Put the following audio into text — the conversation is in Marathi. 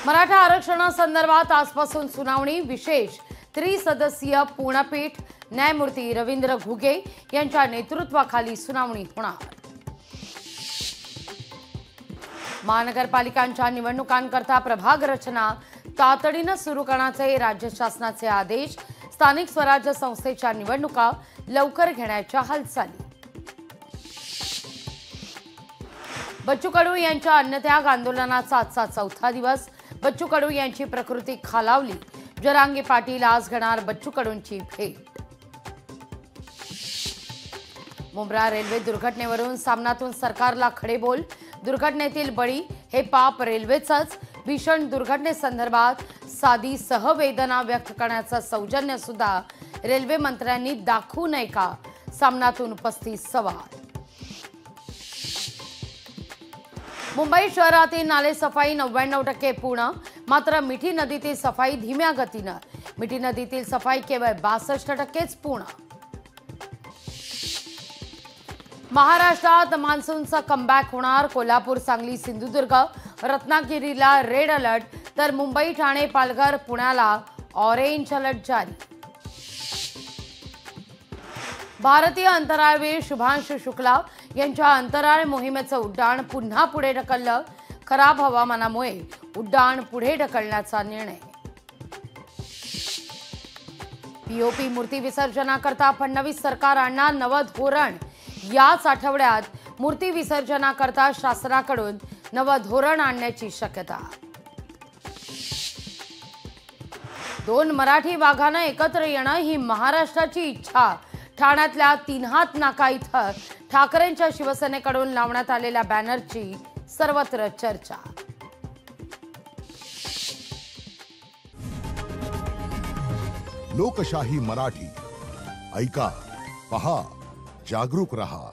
मराठा आरक्षणासंदर्भात आजपासून सुनावणी। विशेष त्रिसदस्यीय पूर्णपीठ न्यायमूर्ती रवींद्र घुगे यांच्या नेतृत्वाखाली सुनावणी होणार। महानगरपालिकांच्या निवडणुकांकरता प्रभाग रचना तातडीने सुरू करण्याचे राज्य शासनाचे आदेश। स्थानिक स्वराज्य संस्थेच्या निवडणुका लवकर घेण्याच्या हालचाली। बच्चू कडू यांच्या अन्नत्याग आंदोलनाचा आजचा चौथा दिवस। बच्चू कडू यांची प्रकृती खालावली। जरांगे पाटील आज घेणार बच्चू कडूंची भेट। मुंब्रा रेल्वे दुर्घटनेवरून सामनातून सरकारला खडेबोल। दुर्घटनेतील बळी हे पाप रेल्वेचंच। भीषण दुर्घटनेसंदर्भात साधी सहवेदना व्यक्त करण्याचं सौजन्य सुद्धा रेल्वे मंत्र्यांनी दाखवू नये का? सामनातून उपस्थित सवाल। मुंबई शहरातील नाले सफाई 99% पूर्ण, मात्र मिठी नदीतील सफाई धीम्या गतीनं। मिठी नदीतील सफाई केवळ 62%च पूर्ण। महाराष्ट्रात मान्सूनचा कमबॅक होणार। कोल्हापूर, सांगली, सिंधुदुर्ग, रत्नागिरीला रेड अलर्ट, तर मुंबई, ठाणे, पालघर, पुण्याला ऑरेंज अलर्ट जारी। भारतीय अंतराळवीर शुभांशु शुक्ला यांच्या अंतराळ मोहिमेचं उड्डाण पुन्हा पुढे ढकललं। खराब हवामानामुळे उड्डाण पुढे ढकलण्याचा निर्णय। पीओपी मूर्ती विसर्जनाकरता फडणवीस सरकार आणणार नवं धोरण। याच आठवड्यात मूर्ती विसर्जनाकरता शासनाकडून नवं धोरण आणण्याची शक्यता। 2 मराठी वाघानं एकत्र येणं ही महाराष्ट्राची इच्छा। ठाण्यातल्या तीनहात नाका इथं ठाकरेंच्या शिवसेनेकडून लावण्यात आलेल्या बॅनरची सर्वत्र चर्चा। लोकशाही मराठी ऐका, पहा, जागरूक रहा।